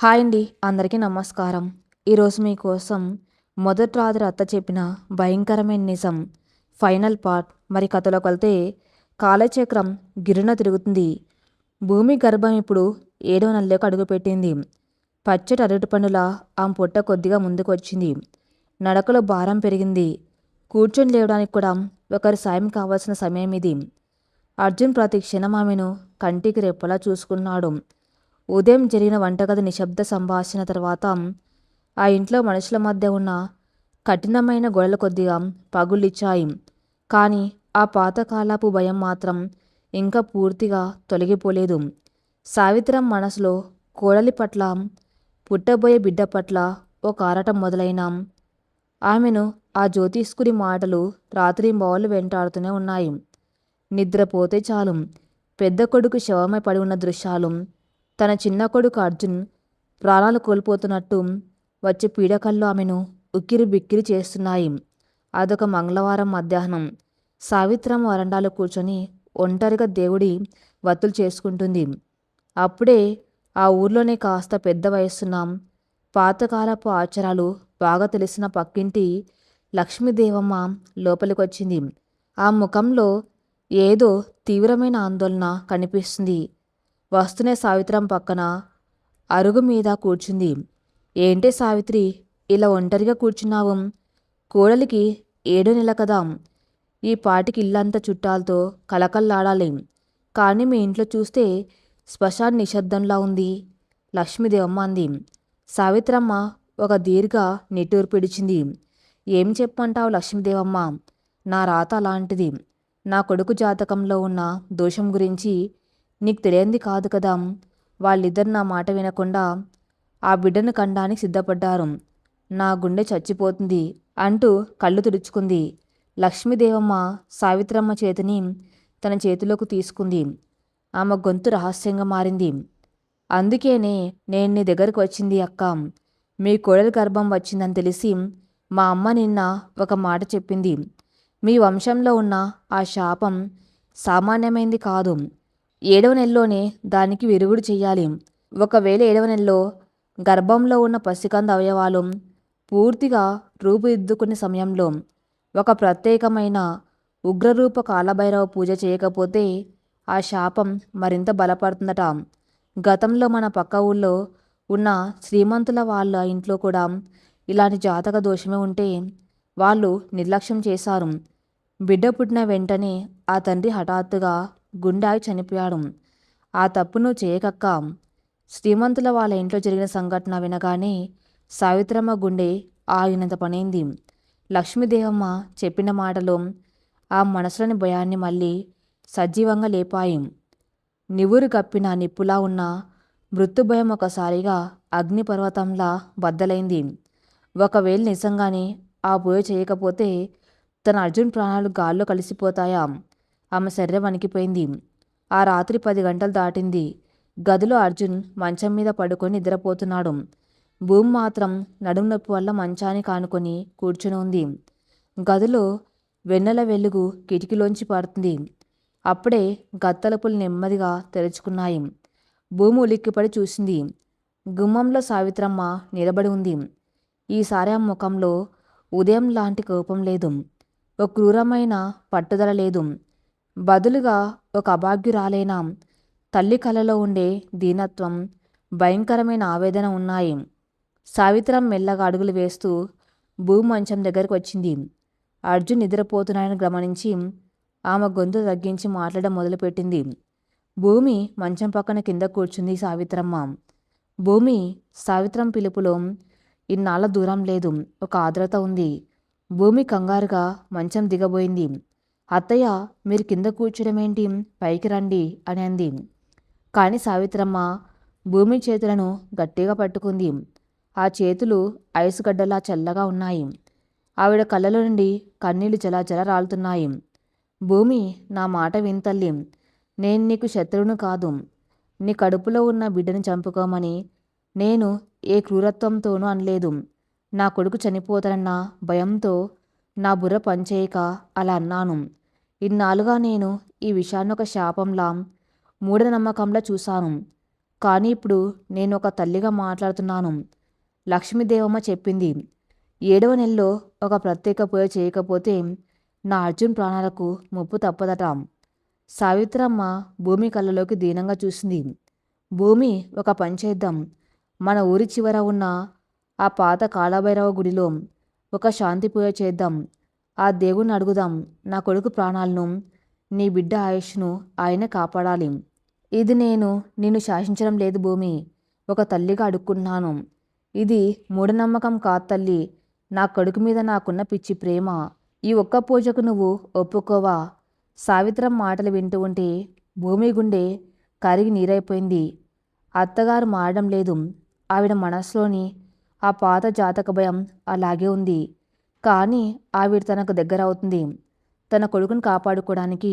Hi అండి, అందరికీ నమస్కారం. ఈరోజు మీకోసం మొదటి రాత్రి అత్త చెప్పిన భయంకరమైన నిజం ఫైనల్ పార్ట్. మరి కథలోకి వెళ్తే కాలచక్రం గిరున తిరుగుతుంది. భూమి గర్భం ఇప్పుడు 7వ నెలలోకి అడుగుపెట్టింది. పచ్చటి అరటిపండులా ఆమె పొట్ట కొద్దిగా ముందుకు వచ్చింది. నడకలో భారం పెరిగింది. కూర్చొని లేవడానికి కూడా ఒకరి సాయం కావాల్సిన సమయం ఇది. అర్జున్ ప్రతి క్షణం ఆమెను కంటికి రెప్పలా చూసుకున్నాడు. ఉదయం జరిగిన వంటగది నిశ్శబ్ద సంభాషణ తర్వాత ఆ ఇంట్లో మనుషుల మధ్య ఉన్న కఠినమైన గొడవలు కొద్దిగా పగులిచ్చాయి. కానీ ఆ పాతకాలపు భయం మాత్రం ఇంకా పూర్తిగా తొలగిపోలేదు. సావిత్రం మనసులో కోడలి పట్ల, పుట్టబోయే బిడ్డ పట్ల ఒక ఆరాటం మొదలైన ఆమెను ఆ జ్యోతిష్కుడి మాటలు రాత్రింబవళ్ళు వెంటాడుతూనే ఉన్నాయి. నిద్రపోతే చాలు పెద్ద కొడుకు శవమై పడి ఉన్న దృశ్యాలు, తన చిన్న కొడుకు అర్జున్ ప్రాణాలు కోల్పోతున్నట్టు వచ్చే పీడకల్లో ఆమెను ఉక్కిరి బిక్కిరి చేస్తున్నాయి. అదొక మంగళవారం మధ్యాహ్నం. సావిత్రమ్మ వరండాలో కూర్చొని ఒంటరిగా దేవుడి వత్తులు చేసుకుంటుంది. అప్పుడే ఆ ఊర్లోనే కాస్త పెద్ద వయస్సున్న పాతకాలపు ఆచారాలు బాగా తెలిసిన పక్కింటి లక్ష్మీదేవమ్మ లోపలికొచ్చింది. ఆ ముఖంలో ఏదో తీవ్రమైన ఆందోళన కనిపిస్తుంది. వస్తూనే సావిత్రం పక్కన అరుగు మీద కూర్చుంది. ఏంటే సావిత్రి, ఇలా ఒంటరిగా కూర్చున్నావు? కోడలికి 7వ నెల కదా. ఈ పాటికి ఇల్లంతా చుట్టాలతో కలకల్లాడాలి. కానీ మీ ఇంట్లో చూస్తే శ్మశాన నిశ్శబ్దంలా ఉంది, లక్ష్మీదేవమ్మ అంది. సావిత్రమ్మ ఒక దీర్ఘ నిట్టూర్పు పిడిచింది. ఏం చెప్పంటావు లక్ష్మీదేవమ్మ? నా రాత అలాంటిది. నా కొడుకు జాతకంలో ఉన్న దోషం గురించి నీకు తెలియంది కాదు కదా. వాళ్ళిద్దరు నా మాట వినకుండా ఆ బిడ్డను కండానికి సిద్ధపడ్డారు. నా గుండె చచ్చిపోతుంది అంటూ కళ్ళు తుడుచుకుంది. లక్ష్మీదేవమ్మ సావిత్రమ్మ చేతిని తన చేతిలోకి తీసుకుంది. ఆమె గొంతు రహస్యంగా మారింది. అందుకేనే నేను నీ దగ్గరకు వచ్చింది అక్క. మీ కోడలి గర్భం వచ్చిందని తెలిసి మా అమ్మ నిన్న ఒక మాట చెప్పింది. మీ వంశంలో ఉన్న ఆ శాపం సామాన్యమైంది కాదు. 7వ నెలలోనే దానికి విరుగుడు చెయ్యాలి. ఒకవేళ 7వ నెలలో గర్భంలో ఉన్న పసికంద అవయవాలు పూర్తిగా రూపుదిద్దుకునే సమయంలో ఒక ప్రత్యేకమైన ఉగ్రరూప కాలభైరవ పూజ చేయకపోతే ఆ శాపం మరింత బలపడుతుందట. గతంలో మన పక్క ఊళ్ళో ఉన్న శ్రీమంతుల వాళ్ళ ఇంట్లో కూడా ఇలాంటి జాతక దోషమే ఉంటే వాళ్ళు నిర్లక్ష్యం చేశారు. బిడ్డ పుట్టిన వెంటనే ఆ తండ్రి హఠాత్తుగా గుండె ఆగి చనిపోయాడు. ఆ తప్పు నువ్వు చేయకక్క. శ్రీమంతుల వాళ్ళ ఇంట్లో జరిగిన సంఘటన వినగానే సావిత్రమ్మ గుండె ఆగినంత పనైంది. లక్ష్మీదేవమ్మ చెప్పిన మాటలు ఆ మనసులోని భయాన్ని మళ్ళీ సజీవంగా లేపాయి. నివురు కప్పిన నిప్పులా ఉన్న మృత్యుభయం ఒకసారిగా అగ్నిపర్వతంలా బద్దలైంది. ఒకవేళ నిజంగానే ఆ పూజ చేయకపోతే తన అర్జున్ ప్రాణాలు గాల్లో కలిసిపోతాయా? ఆమె శరీరం వణికిపోయింది. ఆ రాత్రి 10 గంటలు దాటింది. గదిలో అర్జున్ మంచం మీద పడుకొని నిద్రపోతున్నాడు. భూమి మాత్రం నడుము నొప్పి వల్ల మంచానికి ఆనుకొని కూర్చుని ఉంది. గదిలో వెన్నెల వెలుగు కిటికీలోంచి పడుతుంది. అప్పుడే గత్తలుపులు నెమ్మదిగా తెరుచుకున్నాయి. భూమి ఉలిక్కిపడి చూసింది. గుమ్మంలో సావిత్రమ్మ నిలబడి ఉంది. ఈసారి ఆ ముఖంలో ఉదయం లాంటి కోపం లేదు, ఒక క్రూరమైన పట్టుదల లేదు. బదులుగా ఒక అభాగ్యురాలైన తల్లి కలలో ఉండే దీనత్వం, భయంకరమైన ఆవేదన ఉన్నాయి. సావిత్రం మెల్లగా అడుగులు వేస్తూ భూమి మంచం దగ్గరకు వచ్చింది. అర్జున్ నిద్రపోతున్నాడని గమనించి ఆమె గొంతు తగ్గించి మాట్లాడడం మొదలుపెట్టింది. భూమి మంచం పక్కన కింద కూర్చుంది సావిత్రమ్మ. భూమి, సావిత్రం పిలుపులో ఇన్నాళ్ళ దూరం లేదు, ఒక ఆర్ద్రత ఉంది. భూమి కంగారుగా మంచం దిగబోయింది. అత్తయ్య, మీరు కింద కూర్చోడమేంటి, పైకి రండి అని అంది. కానీ సావిత్రమ్మ భూమి చేతులను గట్టిగా పట్టుకుంది. ఆ చేతులు ఐసుగడ్డలా చల్లగా ఉన్నాయి. ఆవిడ కళ్ళలో నుండి కన్నీళ్లు జలజల రాలుతున్నాయి. భూమి, నా మాట వింతల్లి. నేను నీకు శత్రువును కాదు. నీ కడుపులో ఉన్న బిడ్డను చంపుకోమని నేను ఏ క్రూరత్వంతోనూ అనలేదు. నా కొడుకు చనిపోతానన్న భయంతో నా బుర్ర పనిచేయక అలా అన్నాను. ఇన్నాళ్ళుగా నేను ఈ విషయాన్ని ఒక శాపంలా, మూఢనమ్మకంలా చూశాను. కానీ ఇప్పుడు నేను ఒక తల్లిగా మాట్లాడుతున్నాను. లక్ష్మీదేవమ్మ చెప్పింది. 7వ నెలలో ఒక ప్రత్యేక పూజ చేయకపోతే నా అర్జున్ ప్రాణాలకు ముప్పు తప్పదట. సావిత్రమ్మ భూమి కళ్ళలోకి దీనంగా చూసింది. భూమి, ఒక పని చేద్దాం. మన ఊరి చివర ఉన్న ఆ పాత కాళభైరవ గుడిలో ఒక శాంతి పూజ చేద్దాం. ఆ దేవుణ్ణి అడుగుదాం, నా కొడుకు ప్రాణాలను, నీ బిడ్డ ఆయుష్ను ఆయనే కాపాడాలి. ఇది నేను నిన్ను శాసించడం లేదు భూమి, ఒక తల్లిగా అడుక్కున్నాను. ఇది మూఢనమ్మకం కాదు తల్లి, నా కొడుకు మీద నాకున్న పిచ్చి ప్రేమ. ఈ ఒక్క పూజకు నువ్వు ఒప్పుకోవా? సావిత్రం మాటలు వింటూ ఉంటే భూమి గుండె కరిగి నీరైపోయింది. అత్తగారు మారడం లేదు. ఆవిడ మనసులోని ఆ పాత జాతక భయం అలాగే ఉంది. కానీ ఆవిడ తనకు దగ్గర అవుతుంది. తన కొడుకును కాపాడుకోవడానికి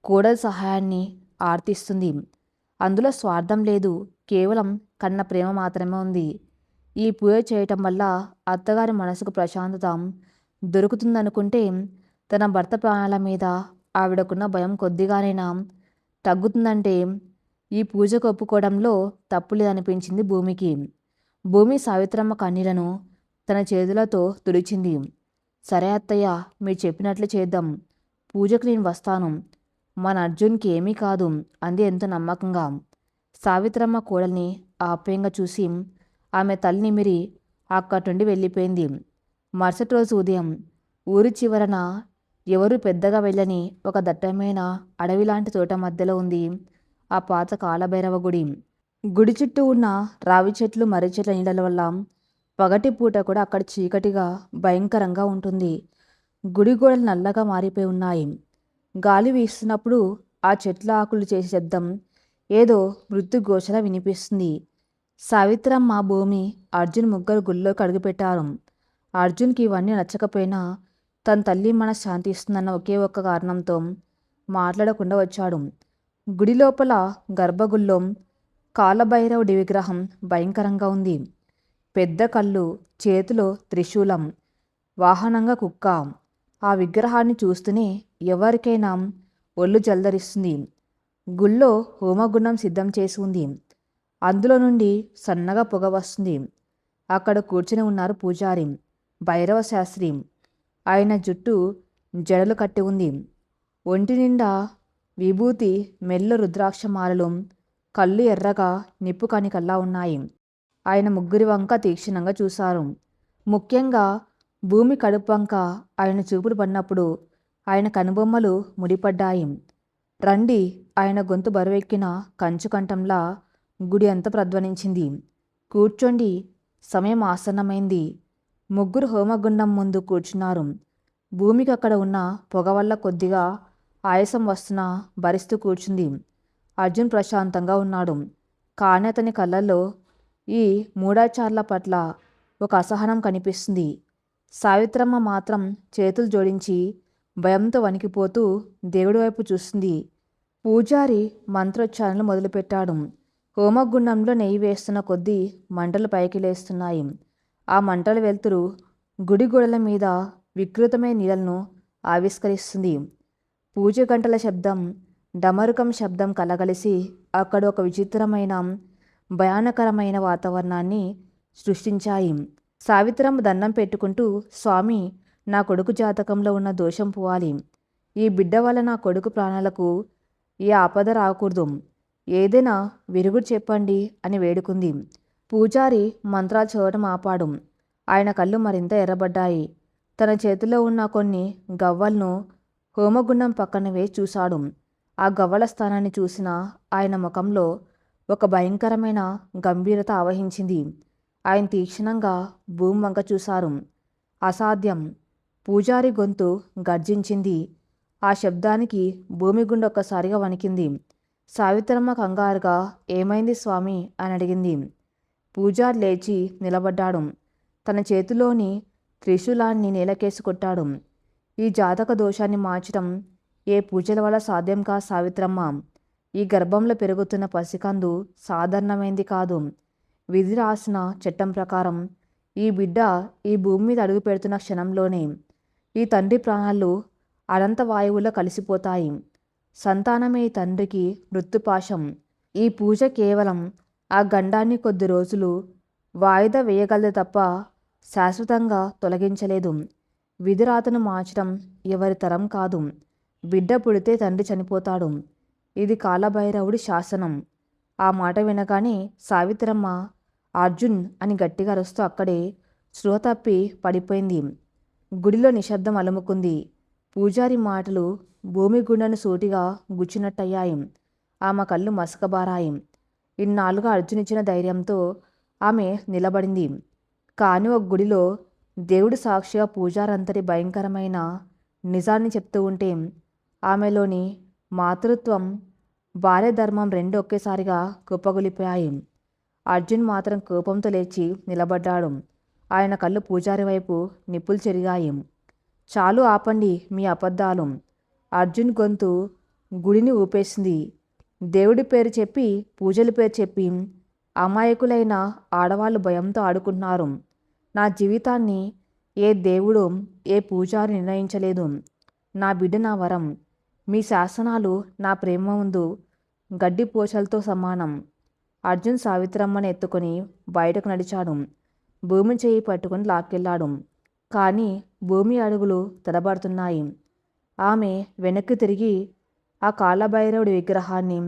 కోడలి సహాయాన్ని ఆర్తిస్తుంది. అందులో స్వార్థం లేదు, కేవలం కన్న ప్రేమ మాత్రమే ఉంది. ఈ పూజ చేయటం వల్ల అత్తగారి మనసుకు ప్రశాంతత దొరుకుతుందనుకుంటే తన భర్త ప్రాణాల మీద ఆవిడకున్న భయం కొద్దిగానైనా తగ్గుతుందంటే ఈ పూజకు ఒప్పుకోవడంలో తప్పు లేదనిపించింది భూమికి. భూమి సావిత్రమ్మ కన్నీళ్లను తన చేతులతో తుడిచింది. సరే అత్తయ్య, మీరు చెప్పినట్లు చేద్దాం. పూజకు నేను వస్తాను. మన అర్జున్కి ఏమీ కాదు అంది ఎంతో నమ్మకంగా. సావిత్రమ్మ కోడల్ని ఆప్యాయంగా చూసి ఆమె తల్లి నిమిరి అక్కడి నుండి వెళ్ళిపోయింది. మరుసటి రోజు ఉదయం ఊరి చివరన ఎవరూ పెద్దగా వెళ్ళని ఒక దట్టమైన అడవిలాంటి తోట మధ్యలో ఉంది ఆ పాత కాళభైరవ గుడి. గుడి చుట్టూ ఉన్న రావి చెట్లు, మర్రి చెట్ల నీడల వల్ల పగటి పూట కూడా అక్కడ చీకటిగా భయంకరంగా ఉంటుంది. గుడి గోడలు నల్లగా మారిపోయి ఉన్నాయి. గాలి వీస్తున్నప్పుడు ఆ చెట్ల ఆకులు చేసే శబ్దం ఏదో మృత్యు ఘోషలా వినిపిస్తుంది. సావిత్రమ్మ, భూమి, అర్జున్ ముగ్గురు గుళ్ళోకి అడుగుపెట్టారు. అర్జున్కి ఇవన్నీ నచ్చకపోయినా తన తల్లి మనసు శాంతిస్తుందన్న ఒకే ఒక్క కారణంతో మాట్లాడకుండా వచ్చాడు. గుడి లోపల గర్భగుడిలో కాలభైరవుడి విగ్రహం భయంకరంగా ఉంది. పెద్ద కళ్ళు, చేతిలో త్రిశూలం, వాహనంగా కుక్క. ఆ విగ్రహాన్ని చూస్తూనే ఎవరికైనా ఒళ్ళు జల్దరిస్తుంది. గుళ్ళో హోమగుండం సిద్ధం చేసి ఉంది. అందులో నుండి సన్నగా పొగ వస్తుంది. అక్కడ కూర్చుని ఉన్నారు పూజారి భైరవ శాస్త్రి. ఆయన జుట్టు జడలు కట్టి ఉంది. ఒంటి నిండా విభూతి, మెల్ల రుద్రాక్ష మాలలు, కళ్ళు ఎర్రగా నిప్పు కణికల్లా ఉన్నాయి. ఆయన ముగ్గురి వంక తీక్షణంగా చూశారు. ముఖ్యంగా భూమి కడుపు వంక ఆయన చూపులు పడినప్పుడు ఆయన కనుబొమ్మలు ముడిపడ్డాయి. రండి, ఆయన గొంతు బరువెక్కిన కంచు కంఠంలా గుడి అంతా ప్రధ్వనించింది. కూర్చోండి, సమయం ఆసన్నమైంది. ముగ్గురు హోమగుండం ముందు కూర్చున్నారు. భూమికి అక్కడ ఉన్న పొగ వల్ల కొద్దిగా ఆయాసం వస్తున్నా భరిస్తూ కూర్చుంది. అర్జున్ ప్రశాంతంగా ఉన్నాడు. కానీ అతని కళ్ళల్లో ఈ మూఢాచార్ల పట్ల ఒక అసహనం కనిపిస్తుంది. సావిత్రమ్మ మాత్రం చేతులు జోడించి భయంతో వణికిపోతూ దేవుడి వైపు చూస్తుంది. పూజారి మంత్రోచ్చారణలు మొదలుపెట్టాడు. హోమగుండంలో నెయ్యి వేస్తున్న కొద్దీ మంటలు పైకి లేస్తున్నాయి. ఆ మంటల వెలుతురు గుడి గోడల మీద వికృతమైన నీడలను ఆవిష్కరిస్తుంది. పూజ గంటల శబ్దం, డమరుకం శబ్దం కలగలిసి అక్కడ ఒక విచిత్రమైన భయానకరమైన వాతావరణాన్ని సృష్టించాయి. సావిత్రమ్మ దండం పెట్టుకుంటూ, స్వామి, నా కొడుకు జాతకంలో ఉన్న దోషం పోవాలి. ఈ బిడ్డ వల్ల నా కొడుకు ప్రాణాలకు ఏ ఆపద రాకూడదు. ఏదైనా విరుగుడు చెప్పండి అని వేడుకుంది. పూజారి మంత్రాలు చదవటం ఆపాడు. ఆయన కళ్ళు మరింత ఎర్రబడ్డాయి. తన చేతిలో ఉన్న కొన్ని గవ్వలను హోమగుండం పక్కన వేసి చూశాడు. ఆ గవ్వల స్థానాన్ని చూసిన ఆయన ముఖంలో ఒక భయంకరమైన గంభీరత ఆవహించింది. ఆయన తీక్షణంగా భూమి వంక చూశారు. అసాధ్యం! పూజారి గొంతు గర్జించింది. ఆ శబ్దానికి భూమి గుండె ఒక్కసారిగా వణికింది. సావిత్రమ్మ కంగారుగా, ఏమైంది స్వామి అని అడిగింది. పూజారి లేచి నిలబడ్డాడు. తన చేతిలోని త్రిశూలాన్ని నేలకేసి కొట్టాడు. ఈ జాతక దోషాన్ని మార్చడం ఏ పూజల వల్ల సాధ్యం కాదు సావిత్రమ్మ. ఈ గర్భంలో పెరుగుతున్న పసికందు సాధారణమైంది కాదు. విధి రాసిన చట్టం ప్రకారం ఈ బిడ్డ ఈ భూమి మీద అడుగు పెడుతున్న క్షణంలోనే ఈ తండ్రి ప్రాణాలు అనంత వాయువులో కలిసిపోతాయి. సంతానమే ఈ తండ్రికి మృత్యుపాశం. ఈ పూజ కేవలం ఆ గండాన్ని కొద్ది రోజులు వాయిదా వేయగలదు తప్ప శాశ్వతంగా తొలగించలేదు. విధిరాతను మార్చడం ఎవరి తరం కాదు. బిడ్డ పుడితే తండ్రి చనిపోతాడు. ఇది కాలభైరవుడి శాసనం. ఆ మాట వినగానే సావిత్రమ్మ అర్జున్ అని గట్టిగా అరుస్తూ అక్కడే స్పృహ తప్పి పడిపోయింది. గుడిలో నిశ్శబ్దం అలుముకుంది. పూజారి మాటలు భూమి గుండెను సూటిగా గుచ్చినట్టయ్యాయి. ఆమె కళ్ళు మసకబారాయి. ఇన్నాళ్ళుగా అర్జున్ ఇచ్చిన ధైర్యంతో ఆమె నిలబడింది. కానీ ఒక గుడిలో దేవుడి సాక్షిగా పూజారంతటి భయంకరమైన నిజాన్ని చెప్తూ ఉంటే ఆమెలోని మాతృత్వం, భార్య ధర్మం రెండు ఒకేసారిగా కుప్పగొలిపోయాయి. అర్జున్ మాత్రం కోపంతో లేచి నిలబడ్డాడు. ఆయన కళ్ళు పూజారి వైపు నిప్పులు చెరిగాయి. చాలు ఆపండి మీ అబద్ధాలు. అర్జున్ గొంతు గుడిని ఊపేసింది. దేవుడి పేరు చెప్పి, పూజల పేరు చెప్పి అమాయకులైన ఆడవాళ్ళు భయంతో ఆడుకుంటున్నారు. నా జీవితాన్ని ఏ దేవుడు, ఏ పూజారి నిర్ణయించలేదు. నా బిడ్డ నా వరం. మీ శాసనాలు నా ప్రేమ ముందు గడ్డి పోచలతో సమానం. అర్జున్ సావిత్రమ్మని ఎత్తుకొని బయటకు నడిచాడు. భూమి చేయి పట్టుకొని లాక్కెళ్ళాడు. కానీ భూమి అడుగులు తడబడుతున్నాయి. ఆమె వెనక్కి తిరిగి ఆ కాలభైరవుడి విగ్రహాన్ని,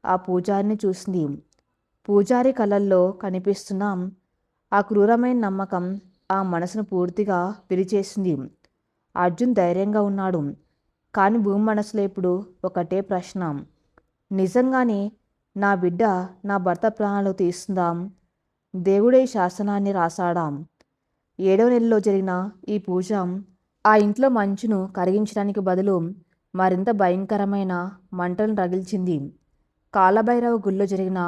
ఆ పూజారిని చూసింది. పూజారి కళ్ళల్లో కనిపిస్తున్న ఆ క్రూరమైన నమ్మకం ఆ మనసును పూర్తిగా విరిచేసింది. అర్జున్ ధైర్యంగా ఉన్నాడు. కానీ భూమి మనసులో ఇప్పుడు ఒకటే ప్రశ్న. నిజంగానే నా బిడ్డ నా భర్త ప్రాణాలు తీస్తుందా? దేవుడే శాసనాన్ని రాశాడా? 7వ నెలలో జరిగిన ఈ పూజ ఆ ఇంట్లో మంచును కరిగించడానికి బదులు మరింత భయంకరమైన మంటలను రగిల్చింది. కాలభైరవ గుళ్ళో జరిగిన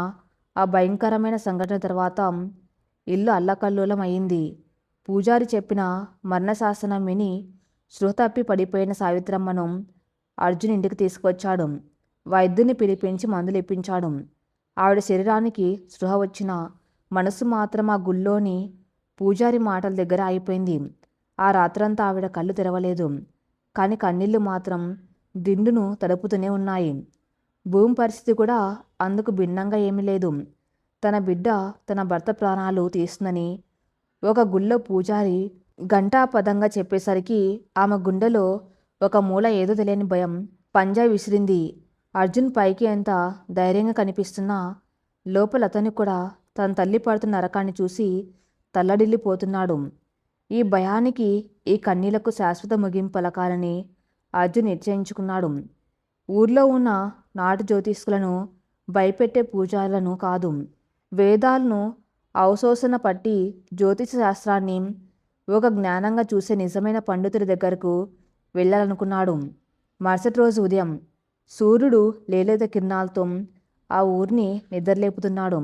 ఆ భయంకరమైన సంఘటన తర్వాత ఇల్లు అల్లకల్లోలం అయింది. పూజారి చెప్పిన మరణశాసనం విని స్పృహ తప్పి పడిపోయిన సావిత్రమ్మను అర్జున్ ఇంటికి తీసుకొచ్చాడు. వైద్యుని పిలిపించి మందులు ఇప్పించాడు. ఆవిడ శరీరానికి స్పృహ వచ్చిన మనసు మాత్రం ఆ గుళ్ళోని పూజారి మాటల దగ్గర అయిపోయింది. ఆ రాత్రంతా ఆవిడ కళ్ళు తెరవలేదు. కానీ కన్నీళ్లు మాత్రం దిండును తడుపుతూనే ఉన్నాయి. భూమి పరిస్థితి కూడా అందుకు భిన్నంగా ఏమీ లేదు. తన బిడ్డ తన భర్త ప్రాణాలు తీస్తుందని ఒక గుళ్ళో పూజారి ఘంటాపదంగా చెప్పేసరికి ఆమె గుండెలో ఒక మూల ఏదో తెలియని భయం పంజా విసిరింది. అర్జున్ పైకి ఎంత ధైర్యంగా కనిపిస్తున్నా లోపల అతను కూడా తన తల్లి పడుతున్న నరకాన్ని చూసి తల్లడిల్లిపోతున్నాడు. ఈ భయానికి, ఈ కన్నీలకు శాశ్వత ముగింపు పలకాలని అర్జున్ నిశ్చయించుకున్నాడు. ఊర్లో ఉన్న నాటు జ్యోతిష్కులను భయపెట్టే పూజారులను కాదు, వేదాలను అవశోషణ పట్టి జ్యోతిష శాస్త్రాన్ని ఒక జ్ఞానంగా చూసే నిజమైన పండితుడి దగ్గరకు వెళ్ళాలనుకున్నాడు. మరుసటి రోజు ఉదయం సూర్యుడు లేలేత కిరణాలతో ఆ ఊరిని నిద్రలేపుతున్నాడు.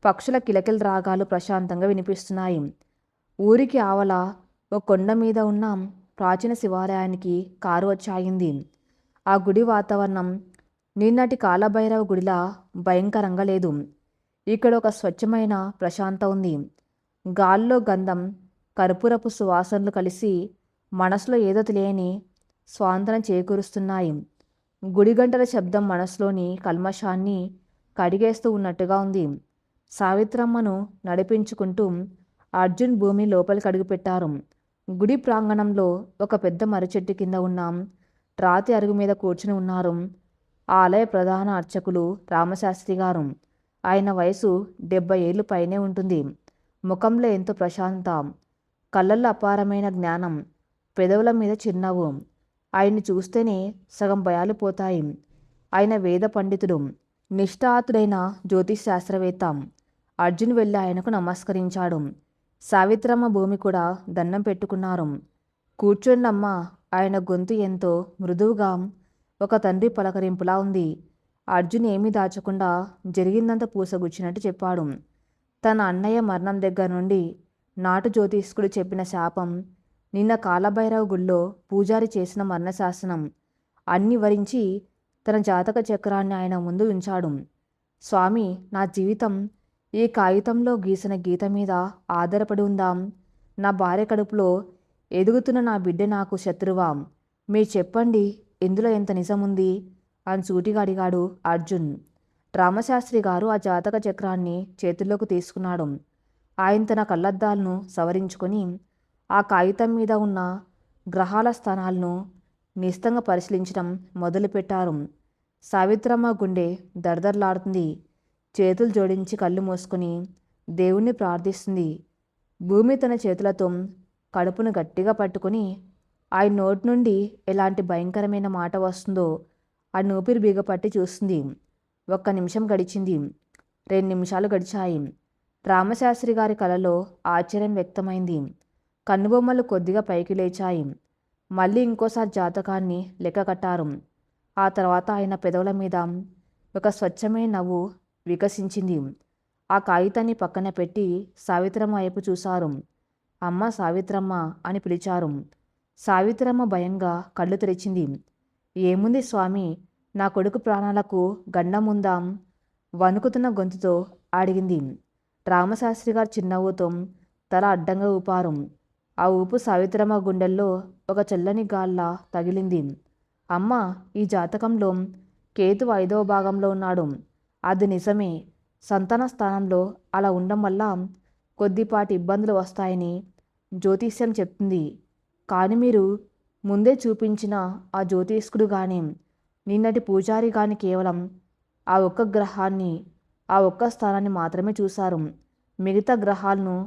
పక్షుల కిలకిల రాగాలు ప్రశాంతంగా వినిపిస్తున్నాయి. ఊరికి ఆవల ఒక కొండ మీద ఉన్న ప్రాచీన శివాలయానికి కారు వచ్చి ఆగింది. ఆ గుడి వాతావరణం నిన్నటి కాలభైరవ గుడిలా భయంకరంగా లేదు. ఇక్కడ ఒక స్వచ్ఛమైన ప్రశాంత ఉంది. గాల్లో గంధం, కర్పూరపు సువాసనలు కలిసి మనసులో ఏదో తెలియని స్వాంతన చేకూరుస్తున్నాయి. గుడి గంటల శబ్దం మనసులోని కల్మషాన్ని కడిగేస్తూ ఉన్నట్టుగా ఉంది. సావిత్రమ్మను నడిపించుకుంటూ అర్జున్ భూమి లోపలికి అడుగుపెట్టారు. గుడి ప్రాంగణంలో ఒక పెద్ద మర్రిచెట్టు కింద ఉన్న రాతి అరుగు మీద కూర్చుని ఉన్నారు ఆలయ ప్రధాన అర్చకులు రామశాస్త్రి గారు. ఆయన వయసు 70 ఏళ్ళు పైనే ఉంటుంది. ముఖంలో ఎంతో ప్రశాంత, కళ్ళల్లో అపారమైన జ్ఞానం, పెదవుల మీద చిరునవ్వు. ఆయన్ని చూస్తేనే సగం భయాలు పోతాయి. ఆయన వేద పండితుడు, నిష్ఠాతుడైన జ్యోతిష్ శాస్త్రవేత్త. అర్జున్ వెళ్ళి ఆయనకు నమస్కరించాడు. సావిత్రమ్మ భూమి కూడా దండం పెట్టుకున్నారు. కూర్చోండమ్మ. ఆయన గొంతు ఎంతో మృదువుగా ఒక తండ్రి పలకరింపులా ఉంది. అర్జున్ ఏమీ దాచకుండా జరిగిందంతా పూసగుచ్చినట్టు చెప్పాడు. తన అన్నయ్య మరణం దగ్గర నుండి నాటు జ్యోతిష్కుడు చెప్పిన శాపం, నిన్న కాలభైరవ గుళ్ళో పూజారి చేసిన మరణశాసనం అన్ని వరించి తన జాతక చక్రాన్ని ఆయన ముందు ఉంచాడు. స్వామి, నా జీవితం ఈ కాగితంలో గీసిన గీత మీద ఆధారపడి ఉందా? నా భార్య కడుపులో ఎదుగుతున్న నా బిడ్డ నాకు శత్రువా? మీరు చెప్పండి, ఇందులో ఎంత నిజముంది అని సూటిగా అడిగాడు అర్జున్. రామశాస్త్రి గారు ఆ జాతక చక్రాన్ని చేతుల్లోకి తీసుకున్నాడు. ఆయన తన కళ్ళద్దాలను సవరించుకొని ఆ కాగితం మీద ఉన్న గ్రహాల స్థానాలను నిశితంగా పరిశీలించడం మొదలుపెట్టారు. సావిత్రమ్మ గుండె దడదడలాడుతుంది. చేతులు జోడించి కళ్ళు మూసుకొని దేవుణ్ణి ప్రార్థిస్తుంది. భూమి తన చేతులతో కడుపును గట్టిగా పట్టుకొని ఆయన నోటి నుండి ఎలాంటి భయంకరమైన మాట వస్తుందో ఆ ఊపిరి బిగపట్టి చూస్తుంది. 1 నిమిషం గడిచింది. 2 నిమిషాలు గడిచాయి. రామశాస్త్రి గారి కలలో ఆశ్చర్యం వ్యక్తమైంది. కన్నుబొమ్మలు కొద్దిగా పైకి లేచాయి. మళ్ళీ ఇంకోసారి జాతకాన్ని లెక్క కట్టారు. ఆ తర్వాత ఆయన పెదవుల మీద ఒక స్వచ్ఛమైన నవ్వు వికసించింది. ఆ కాగితాన్ని పక్కన పెట్టి సావిత్రమ్మ వైపు చూశారు. అమ్మ సావిత్రమ్మ అని పిలిచారు. సావిత్రమ్మ భయంగా కళ్ళు తెరిచింది. ఏముంది స్వామి, నా కొడుకు ప్రాణాలకు గండముందా? వణుకుతున్న గొంతుతో అడిగింది. రామశాస్త్రి గారు చిరునవ్వుతో తల అడ్డంగా ఊపారు. ఆ ఊపు సావిత్రమ్మ గుండెల్లో ఒక చల్లని గాల్లా తగిలింది. అమ్మ, ఈ జాతకంలో కేతు 5వ భాగంలో ఉన్నాడు. అది నిజమే. సంతాన స్థానంలో అలా ఉండడం వల్ల కొద్దిపాటి ఇబ్బందులు వస్తాయని జ్యోతిష్యం చెప్తుంది. కానీ మీరు ముందే చూపించిన ఆ జ్యోతిష్కుడు కానీ నిన్నటి పూజారి కానీ కేవలం ఆ ఒక్క గ్రహాన్ని, ఆ ఒక్క స్థానాన్ని మాత్రమే చూశారు. మిగతా గ్రహాలను,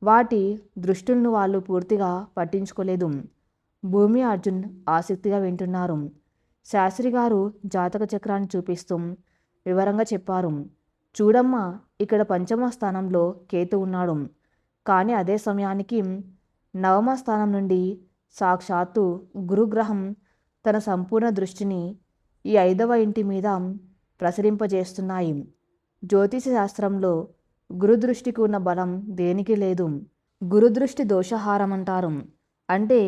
వాటి దృష్టులను వాళ్ళు పూర్తిగా పట్టించుకోలేదు. భూమి, అర్జున్ ఆసక్తిగా వింటున్నారు. శాస్త్రి గారు జాతక చక్రాన్ని చూపిస్తూ వివరంగా చెప్పారు. చూడమ్మా, ఇక్కడ 5వ స్థానంలో కేతు ఉన్నాడు. కానీ అదే సమయానికి 9వ స్థానం నుండి సాక్షాత్తు గురుగ్రహం తన సంపూర్ణ దృష్టిని ఈ 5వ ఇంటి మీద ప్రసరింపజేస్తున్నాయి. జ్యోతిష శాస్త్రంలో గురుదృష్టికి ఉన్న బలం దేనికి లేదు. గురుదృష్టి దోషహారం అంటారు. అంటే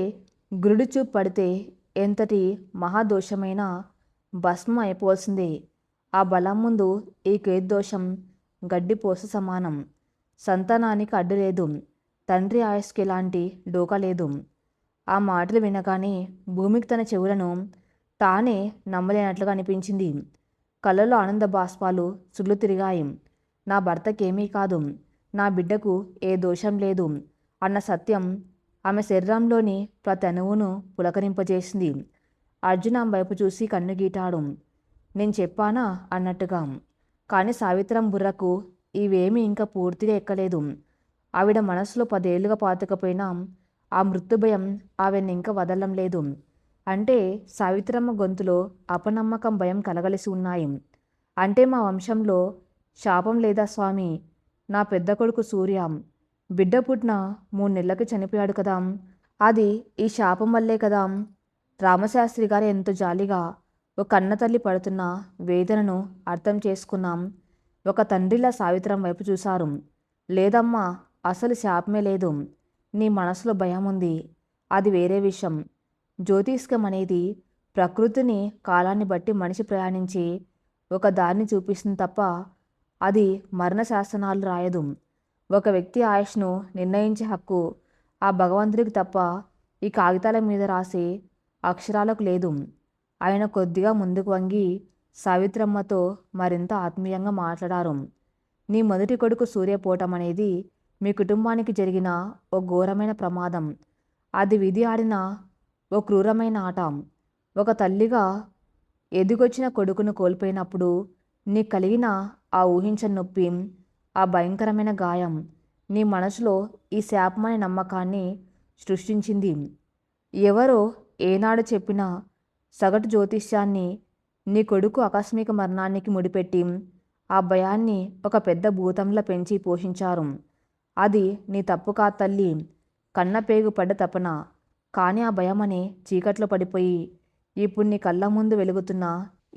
గురుడి చూపు పడితే ఎంతటి మహాదోషమైనా భస్మం అయిపోవాల్సిందే. ఆ బలం ముందు ఈ కేద్దోషం గడ్డిపోస సమానం. సంతానానికి అడ్డు లేదు. తండ్రి ఆయుష్కి ఎలాంటి డోకా లేదు. ఆ మాటలు వినగానే భూమికి తన చెవులను తానే నమ్మలేనట్లుగా అనిపించింది. కళ్ళలో ఆనంద బాష్పాలు సుళ్ళు తిరిగాయి. నా భర్తకేమీ కాదు, నా బిడ్డకు ఏ దోషం లేదు అన్న సత్యం ఆమె శరీరంలోని ప్రతి అణువును పులకరింపజేసింది. అర్జున్ ఆమె వైపు చూసి కన్ను గీటాడు. నేను చెప్పానా అన్నట్టుగా. కానీ సావిత్రం బుర్రకు ఇవేమీ ఇంకా పూర్తిగా ఎక్కలేదు. ఆవిడ మనసులో 10 ఏళ్లుగా పాతుకపోయినా ఆ మృత్యుభయం ఆవిడని ఇంకా వదలడం లేదు. అంటే సావిత్రమ్మ గొంతులో అపనమ్మకం, భయం కలగలిసి ఉన్నాయి. అంటే మా వంశంలో శాపం లేదా స్వామి? నా పెద్ద కొడుకు సూర్య బిడ్డ పుట్టిన 3 నెలలకి చనిపోయాడు కదా, అది ఈ శాపం వల్లే కదా. రామశాస్త్రి గారు ఎంతో జాలిగా ఒక కన్నతల్లి పడుతున్న వేదనను అర్థం చేసుకున్నాం. ఒక తండ్రిలా సావిత్రం వైపు చూశారు. లేదమ్మా, అసలు శాపమే లేదు. నీ మనసులో భయం ఉంది, అది వేరే విషయం. జ్యోతిష్కం అనేది ప్రకృతిని, కాలాన్ని బట్టి మనిషి ప్రయాణించి ఒక దారిని చూపిస్తుంది తప్ప అది మరణ శాసనాలు రాయదు. ఒక వ్యక్తి ఆయుష్ను నిర్ణయించే హక్కు ఆ భగవంతుడికి తప్ప ఈ కాగితాల మీద రాసే అక్షరాలకు లేదు. ఆయన కొద్దిగా ముందుకు వంగి సావిత్రమ్మతో మరింత ఆత్మీయంగా మాట్లాడారు. నీ మొదటి కొడుకు సూర్యపోవటం అనేది మీ కుటుంబానికి జరిగిన ఓ ఘోరమైన ప్రమాదం. అది విధి ఆడిన ఓ క్రూరమైన ఆట. ఒక తల్లిగా ఎదిగొచ్చిన కొడుకును కోల్పోయినప్పుడు నీ కలిగిన ఆ ఊహించని నొప్పి, ఆ భయంకరమైన గాయం నీ మనసులో ఈ శాపమనే నమ్మకాన్ని సృష్టించింది. ఎవరో ఏనాడు చెప్పిన సగటు జ్యోతిష్యాన్ని నీ కొడుకు ఆకస్మిక మరణానికి ముడిపెట్టి ఆ భయాన్ని ఒక పెద్ద భూతంలా పెంచి పోషించారు. అది నీ తప్పు కా తల్లి, కన్నపేగు పడ్డ తపన. కానీ ఆ భయమనే చీకట్లో పడిపోయి ఇప్పుడు నీ కళ్ళ ముందు వెలుగుతున్న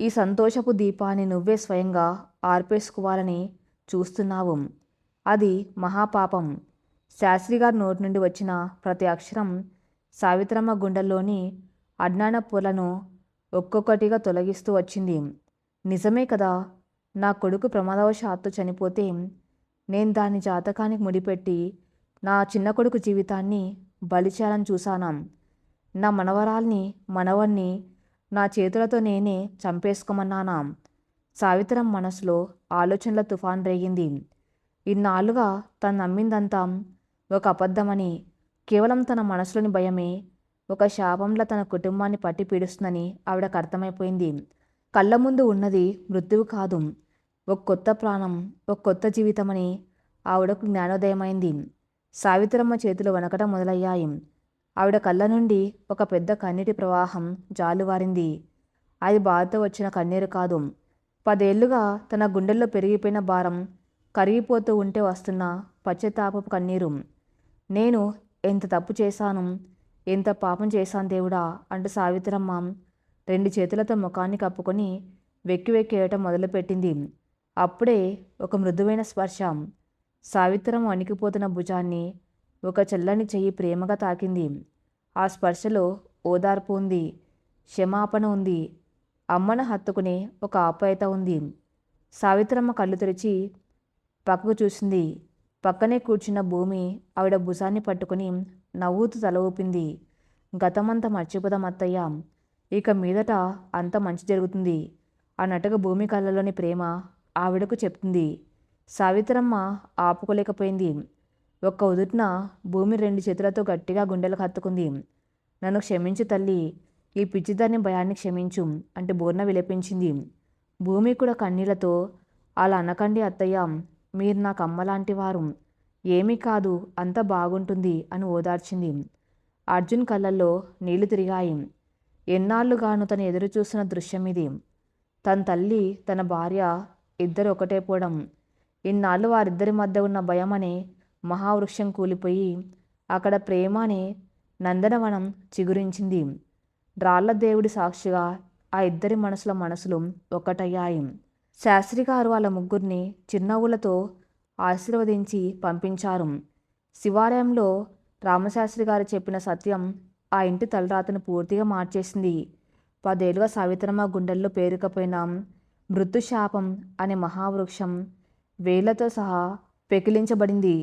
ఈ సంతోషపు దీపాన్ని నువ్వే స్వయంగా ఆర్పేసుకోవాలని చూస్తున్నావు. అది మహాపాపం. శాస్త్రిగారి నోటి నుండి వచ్చిన ప్రతి అక్షరం సావిత్రమ్మ గుండెల్లోని అజ్ఞాన పొరలను ఒక్కొక్కటిగా తొలగిస్తూ వచ్చింది. నిజమే కదా, నా కొడుకు ప్రమాదవశాత్తు చనిపోతే నేను దాని జాతకానికి ముడిపెట్టి నా చిన్న కొడుకు జీవితాన్ని బలి చేయాలని చూశాను. నా మనవరాల్ని, మనవణ్ణి నా చేతులతో నేనే చంపేసుకోమన్నానా? సావిత్రమ్మ మనసులో ఆలోచనల తుఫాన్ రేగింది. ఇన్నాళ్ళుగా తను నమ్మిందంతా ఒక అబద్ధమని, కేవలం తన మనసులోని భయమే ఒక శాపంలా తన కుటుంబాన్ని పట్టి పీడిస్తుందని ఆవిడకు అర్థమైపోయింది. కళ్ళ ముందు ఉన్నది మృత్యువు కాదు, ఒక కొత్త ప్రాణం, ఒక కొత్త జీవితమని ఆవిడకు జ్ఞానోదయమైంది. సావిత్రమ్మ చేతులు వణకటం మొదలయ్యాయి. ఆవిడ కళ్ళ నుండి ఒక పెద్ద కన్నీటి ప్రవాహం జాలువారింది. అది బాధతో వచ్చిన కన్నీరు కాదు, 10 ఏళ్లుగా తన గుండెల్లో పెరిగిపోయిన భారం కరిగిపోతూ ఉంటే వస్తున్న పశ్చాత్తాపపు కన్నీరు. నేను ఎంత తప్పు చేశాను, ఎంత పాపం చేశాను దేవుడా అంటూ సావిత్రమ్మ 2 చేతులతో ముఖాన్ని కప్పుకొని వెక్కి వెక్కి ఏయటం మొదలుపెట్టింది. అప్పుడే ఒక మృదువైన స్పర్శ సావిత్రమ్మ వణికిపోతున్న భుజాన్ని ఒక చల్లని చెయ్యి ప్రేమగా తాకింది. ఆ స్పర్శలో ఓదార్పు ఉంది, క్షమాపణ ఉంది, అమ్మను హత్తుకునే ఒక ఆప్యాయత ఉంది. సావిత్రమ్మ కళ్ళు తెరిచి పక్కకు చూసింది. పక్కనే కూర్చున్న భూమి ఆవిడ భుజాన్ని పట్టుకుని నవ్వుతూ తల ఊపింది. గతమంతా మర్చిపోదాం అత్తయ్య, ఇక మీదట అంత మంచి జరుగుతుంది అన్నట్టుగా భూమి కళ్ళలోని ప్రేమ ఆవిడకు చెప్తుంది. సావిత్రమ్మ ఆపుకోలేకపోయింది. ఒక్క ఉదుట్న భూమి 2 చేతులతో గట్టిగా గుండెలకు హత్తుకుంది. నన్ను క్షమించు తల్లి, ఈ పిచ్చిదాన్ని భయాన్ని క్షమించు అంటూ బోర్న విలపించింది. భూమి కూడా కన్నీళ్లతో, అలా అనకండి అత్తయ్య, మీరు నాకు అమ్మలాంటి వారు, ఏమీ కాదు, అంత బాగుంటుంది అని ఓదార్చింది. అర్జున్ కళ్ళల్లో నీళ్లు తిరిగాయి. ఎన్నాళ్లుగాను తను ఎదురు చూస్తున్న దృశ్యం ఇది. తన తల్లి, తన భార్య ఇద్దరు ఒకటే పోవడం. ఇన్నాళ్ళు వారిద్దరి మధ్య ఉన్న భయం అనే మహావృక్షం కూలిపోయి అక్కడ ప్రేమ అనే నందనవనం చిగురించింది. రాళ్ల దేవుడి సాక్షిగా ఆ ఇద్దరి మనసులు ఒక్కటయ్యాయి. శాస్త్రి గారు వాళ్ళ ముగ్గురిని చిరునవ్వులతో ఆశీర్వదించి పంపించారు. శివాలయంలో రామశాస్త్రి గారు చెప్పిన సత్యం ఆ ఇంటి తలరాతను పూర్తిగా మార్చేసింది. 10 ఏళ్లుగా సావిత్రమ్మ గుండెల్లో పేరుకపోయిన మృత్యుశాపం అనే మహావృక్షం వేళ్లతో సహా పెకిలించబడింది.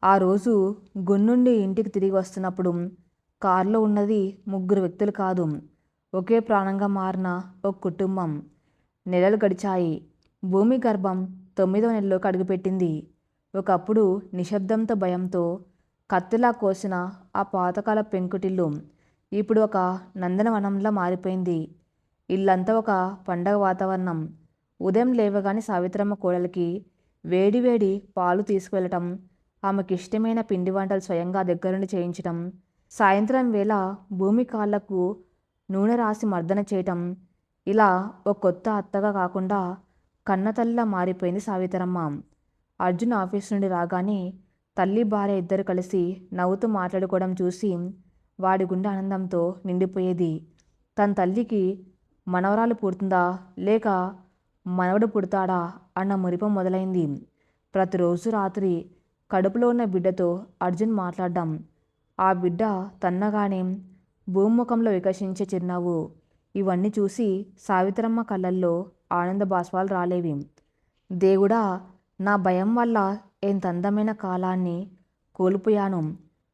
ఆ రోజు గున్నుండి ఇంటికి తిరిగి వస్తున్నప్పుడు కారులో ఉన్నది 3 వ్యక్తులు కాదు, ఒకే ప్రాణంగా మారిన ఒక కుటుంబం. నెలలు గడిచాయి. భూమి గర్భం 9వ నెలలోకి అడుగుపెట్టింది. ఒకప్పుడు నిశ్శబ్దంతో భయంతో కత్తిలా కోసిన ఆ పాతకాల పెంకుటిల్లు ఇప్పుడు ఒక నందనవనంలా మారిపోయింది. ఇల్లంతా ఒక పండగ వాతావరణం. ఉదయం లేవగానే సావిత్రమ్మ కోడలికి వేడివేడి పాలు తీసుకువెళ్ళటం, ఆమెకిష్టమైన పిండి వంటలు స్వయంగా దగ్గరుండి చేయించటం, సాయంత్రం వేళ భూమి కాళ్లకు నూనె రాసి మర్దన చేయటం, ఇలా ఒక కొత్త అత్తగా కాకుండా కన్నతల్లిలా మారిపోయింది సావిత్రమ్మ. అర్జున్ ఆఫీస్ నుండి రాగానే తల్లి భార్య ఇద్దరు కలిసి నవ్వుతూ మాట్లాడుకోవడం చూసి వాడి గుండె ఆనందంతో నిండిపోయేది. తన తల్లికి మనవరాలు పుడుతుందా లేక మనవడు పుడతాడా అన్న మురిపం మొదలైంది. ప్రతిరోజు రాత్రి కడుపులో ఉన్న బిడ్డతో అర్జున్ మాట్లాడ్డాం. ఆ బిడ్డ తన్నగానే భూముఖంలో వికసించే చిరునవ్వు, ఇవన్నీ చూసి సావిత్రమ్మ కళ్ళల్లో ఆనంద బాష్పాలు రాలేవి. దేవుడా, నా భయం వల్ల ఎంత అందమైన కాలాన్ని కోల్పోయాను.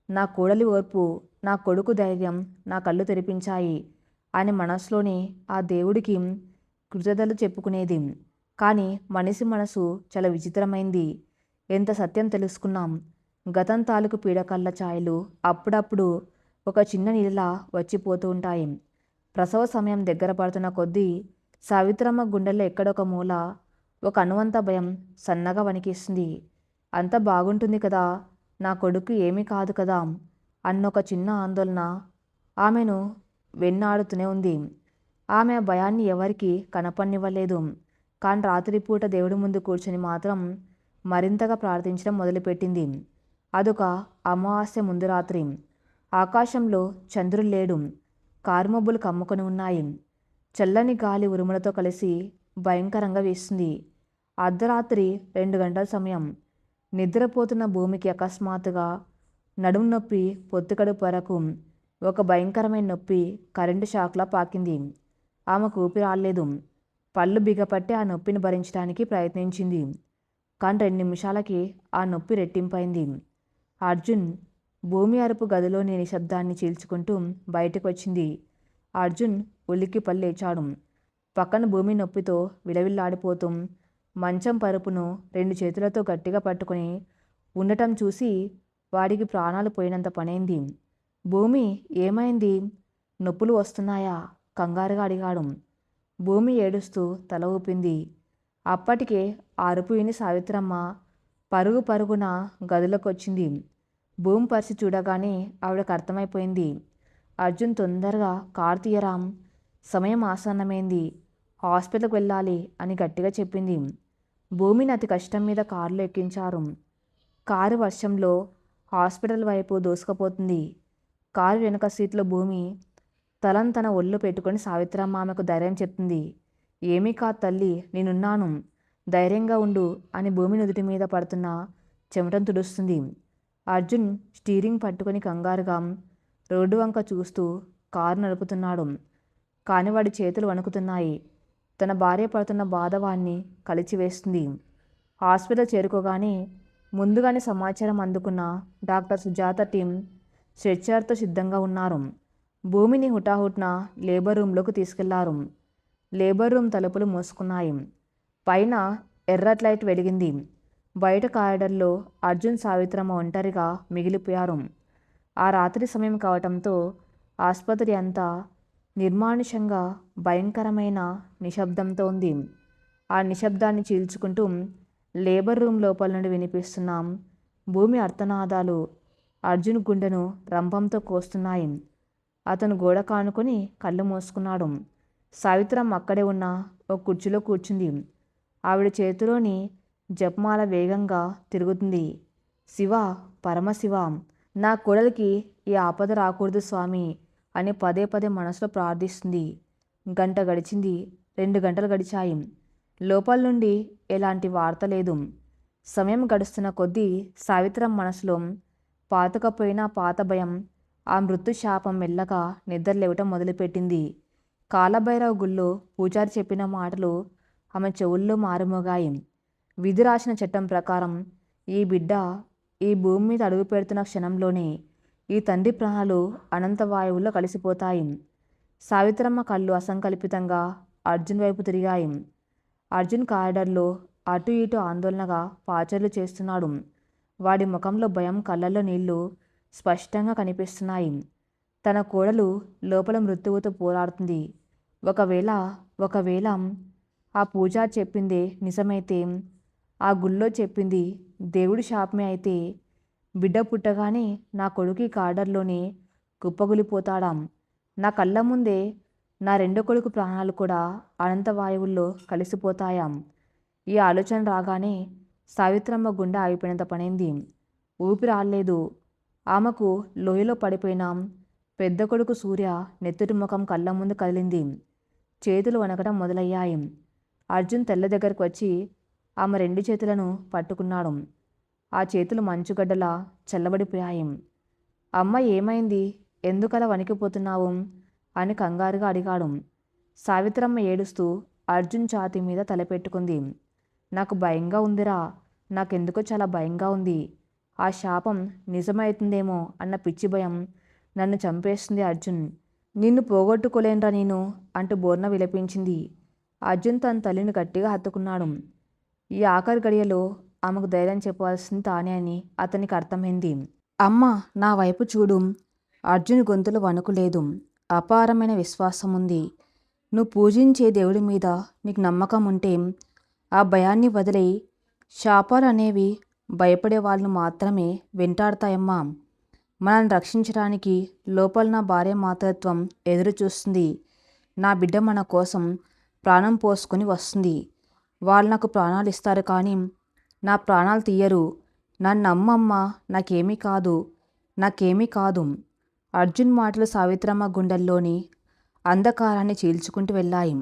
నా కోడలి ఓర్పు, నా కొడుకు ధైర్యం నా కళ్ళు తెరిపించాయి అని మనసులోనే ఆ దేవుడికి కృతజ్ఞతలు చెప్పుకునేది. కానీ మనిషి మనసు చాలా విచిత్రమైంది. ఎంత సత్యం తెలుసుకున్నాం. గతం తాలూకు పీడకల్ల ఛాయలు అప్పుడప్పుడు ఒక చిన్న నీళ్ళలా వచ్చిపోతూ ఉంటాయి. ప్రసవ సమయం దగ్గర పడుతున్న కొద్దీ సావిత్రమ్మ గుండెల్లో ఎక్కడొక మూల ఒక అణువంత భయం సన్నగా వణికిస్తుంది. అంత బాగుంటుంది కదా, నా కొడుకు ఏమీ కాదు కదా అన్నొక చిన్న ఆందోళన ఆమెను వెన్నాడుతూనే ఉంది. ఆమె ఆ భయాన్ని ఎవరికి కనపన్నివ్వలేదు. కానీ రాత్రిపూట దేవుడి ముందు కూర్చొని మాత్రం మరింతగా ప్రార్థించడం మొదలుపెట్టింది. అదొక అమావాస్య ముందు రాత్రి. ఆకాశంలో చంద్రుడు లేడు. కారుమబ్బులు కమ్ముకొని ఉన్నాయి. చల్లని గాలి ఉరుములతో కలిసి భయంకరంగా వీస్తుంది. అర్ధరాత్రి 2 గంటల సమయం. నిద్రపోతున్న భూమికి అకస్మాత్తుగా నడుము నొప్పి పొత్తికడుపు వరకు ఒక భయంకరమైన నొప్పి కరెంటు షాక్లా పాకింది. ఆమెకు ఊపిరి ఆడలేదు. పళ్ళు బిగపట్టి ఆ నొప్పిని భరించడానికి ప్రయత్నించింది. కానీ 2 నిమిషాలకి ఆ నొప్పి రెట్టింపైంది. అర్జున్ భూమి అరుపు గదిలోని నిశ్శబ్దాన్ని చీల్చుకుంటూ బయటకు వచ్చింది. అర్జున్ ఉలిక్కి పళ్ళు లేచాడు. పక్కన భూమి నొప్పితో విలవిల్లాడిపోతూ మంచం పరుపును 2 చేతులతో గట్టిగా పట్టుకొని ఉండటం చూసి వాడికి ప్రాణాలు పోయినంత పనైంది. భూమి, ఏమైంది? నొప్పులు వస్తున్నాయా? కంగారుగా అడిగాడు. భూమి ఏడుస్తూ తల ఊపింది. అప్పటికే ఆ అరుపు విని సావిత్రమ్మ పరుగు పరుగున గదిలోకొచ్చింది. భూమి పరిస్థితి చూడగానే ఆవిడకు అర్థమైపోయింది. అర్జున్, తొందరగా కారు తీయరాం, సమయం ఆసన్నమైంది, హాస్పిటల్కి వెళ్ళాలి అని గట్టిగా చెప్పింది. భూమిని అతి కష్టం మీద కారులో ఎక్కించారు. కారు వర్షంలో హాస్పిటల్ వైపు దూసుకుపోతుంది. కారు వెనుక సీట్లో భూమి తలను తన ఒళ్ళు పెట్టుకొని సావిత్రమ్మ ఆమెకు ధైర్యం చెప్తుంది. ఏమీ కాదు తల్లి, నేనున్నాను, ధైర్యంగా ఉండు అని భూమి నుదుటి మీద పడుతున్న చెమటను తుడుస్తుంది. అర్జున్ స్టీరింగ్ పట్టుకొని కంగారుగా రోడ్డు వంక చూస్తూ కారు నడుపుతున్నాడు. కానీ వాడి చేతులు వణుకుతున్నాయి. తన భార్య పడుతున్న బాధ వాడిని కలిచివేస్తుంది. హాస్పిటల్ చేరుకోగానే ముందుగానే సమాచారం అందుకున్న డాక్టర్ సుజాత టీం స్ట్రెచ్చర్తో సిద్ధంగా ఉన్నారు. భూమిని హుటాహుట్న లేబర్ రూమ్లోకి తీసుకెళ్లారు. లేబర్ రూమ్ తలుపులు మూసుకున్నాయి. పైన ఎర్రటి లైట్ వెలిగింది. బయట కారిడార్లో అర్జున్, సావిత్రమ్మ ఒంటరిగా మిగిలిపోయారు. ఆ రాత్రి సమయం కావటంతో ఆసుపత్రి అంతా నిర్మానుషంగా భయంకరమైన నిశ్శబ్దంతో ఉంది. ఆ నిశ్శబ్దాన్ని చీల్చుకుంటూ లేబర్ రూమ్ లోపల నుండి వినిపిస్తున్నాం భూమి అర్తనాదాలు అర్జున్ గుండెను రంపంతో కోస్తున్నాయి. అతను గోడ కానుకొని కళ్ళు మూసుకున్నాడు. సావిత్రమ్మ అక్కడే ఉన్న ఒక కుర్చీలో కూర్చుంది. ఆవిడ చేతిలోని జపమాల వేగంగా తిరుగుతుంది. శివ, పరమశివ, నా కోడలికి ఈ ఆపద రాకూడదు స్వామి అని పదే పదే మనసులో ప్రార్థిస్తుంది. గంట గడిచింది, 2 గంటలు గడిచాయి. లోపల నుండి ఎలాంటి వార్త లేదు. సమయం గడుస్తున్న కొద్దీ సావిత్రమ్మ మనసులో పాతుకపోయిన పాత భయం, ఆ మృత్యు శాపం మెల్లగా నిద్రలేవటం మొదలుపెట్టింది. కాలభైరవ గుళ్ళో పూజారి చెప్పిన మాటలు ఆమె చెవుల్లో మారుమోగాయి. విధి రాసిన చట్టం ప్రకారం ఈ బిడ్డ ఈ భూమి మీద అడుగు పెడుతున్న క్షణంలోనే ఈ తండ్రి ప్రాణాలు అనంత వాయువుల్లో కలిసిపోతాయి. సావిత్రమ్మ కళ్ళు అసంకల్పితంగా అర్జున్ వైపు తిరిగాయి. అర్జున్ కారిడార్లో అటు ఇటు ఆందోళనగా పాచర్లు చేస్తున్నాడు. వాడి ముఖంలో భయం, కళ్ళల్లో నీళ్లు స్పష్టంగా కనిపిస్తున్నాయి. తన కోడలు లోపల మృత్యువుతో పోరాడుతుంది. ఒకవేళ ఆ పూజారి చెప్పిందే నిజమైతే, ఆ గుళ్ళో చెప్పింది దేవుడి శాపమే అయితే, బిడ్డ పుట్టగానే నా కొడుకు కారిడార్లోనే కుప్పగులిపోతాడా? నా కళ్ళ ముందే నా 2వ కొడుకు ప్రాణాలు కూడా అనంత వాయువుల్లో కలిసిపోతాయా? ఈ ఆలోచన రాగానే సావిత్రమ్మ గుండె ఆగిపోయినంత పనైంది. ఊపిరి ఆడలేదు. ఆమెకు లోయలో పడిపోయిన పెద్ద కొడుకు సూర్య నెత్తుటి ముఖం కళ్ళ ముందు కదిలింది. చేతులు వణకడం మొదలయ్యాయి. అర్జున్ తెల్ల దగ్గరకు వచ్చి ఆమె 2 చేతులను పట్టుకున్నాడు. ఆ చేతులు మంచుగడ్డలా చల్లబడిపోయాయి. అమ్మ, ఏమైంది? ఎందుకలా వణికిపోతున్నావు అని కంగారుగా అడిగాడు. సావిత్రమ్మ ఏడుస్తూ అర్జున్ ఛాతీ మీద తలపెట్టుకుంది. నాకు భయంగా ఉందిరా, నాకెందుకో చాలా భయంగా ఉంది. ఆ శాపం నిజమవుతుందేమో అన్న పిచ్చి భయం నన్ను చంపేస్తుంది అర్జున్. నిన్ను పోగొట్టుకోలేనురా నేను అంటూ బోర్న విలపించింది. అర్జున్ తన తల్లిని గట్టిగా హత్తుకున్నాడు. ఈ ఆఖరి గడియలో ఆమెకు ధైర్యం చెప్పాల్సింది తానే అని అతనికి అర్థమైంది. అమ్మ, నా వైపు చూడు. అర్జున్ గొంతులో వణుకులేదు, అపారమైన విశ్వాసం ఉంది. నువ్వు పూజించే దేవుడి మీద నీకు నమ్మకం ఉంటే ఆ భయాన్ని వదిలే. శాపాలు అనేవి భయపడే వాళ్ళను మాత్రమే వెంటాడతాయమ్మా. మనల్ని రక్షించడానికి లోపల నా భార్య మాతృత్వం ఎదురు చూస్తుంది. నా బిడ్డ మన కోసం ప్రాణం పోసుకొని వస్తుంది. వాళ్ళు నాకు ప్రాణాలు ఇస్తారు కానీ నా ప్రాణాలు తీయరు. నన్ను నమ్మమ్మా, నాకేమీ కాదు. అర్జున్ మాటలు సావిత్రమ్మ గుండెల్లోని అంధకారాన్ని చీల్చుకుంటూ వెళ్ళాయి.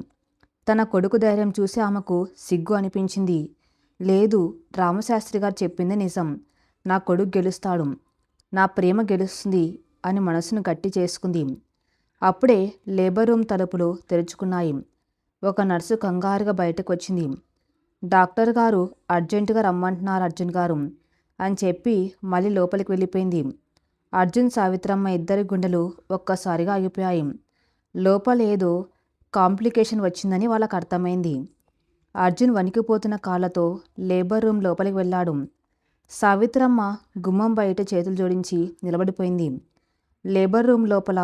తన కొడుకు ధైర్యం చూసి ఆమెకు సిగ్గు అనిపించింది. లేదు, రామశాస్త్రి గారు చెప్పింది నిజం. నా కొడుకు గెలుస్తాడు, నా ప్రేమ గెలుస్తుంది అని మనసును గట్టి చేసుకుంది. అప్పుడే లేబర్ రూమ్ తలుపులు తెరుచుకున్నాయి. ఒక నర్సు కంగారుగా బయటకు వచ్చింది. డాక్టర్ గారు అర్జెంటుగా రమ్మంటున్నారు అర్జున్ గారు అని చెప్పి మళ్ళీ లోపలికి వెళ్ళిపోయింది. అర్జున్, సావిత్రమ్మ ఇద్దరి గుండెలు ఒక్కసారిగా ఆగిపోయాయి. లోపల ఏదో కాంప్లికేషన్ వచ్చిందని వాళ్ళకు అర్థమైంది. అర్జున్ వణికిపోతున్న కాళ్ళతో లేబర్ రూమ్ లోపలికి వెళ్ళాడు. సావిత్రమ్మ గుమ్మం బయట చేతులు జోడించి నిలబడిపోయింది. లేబర్ రూమ్ లోపల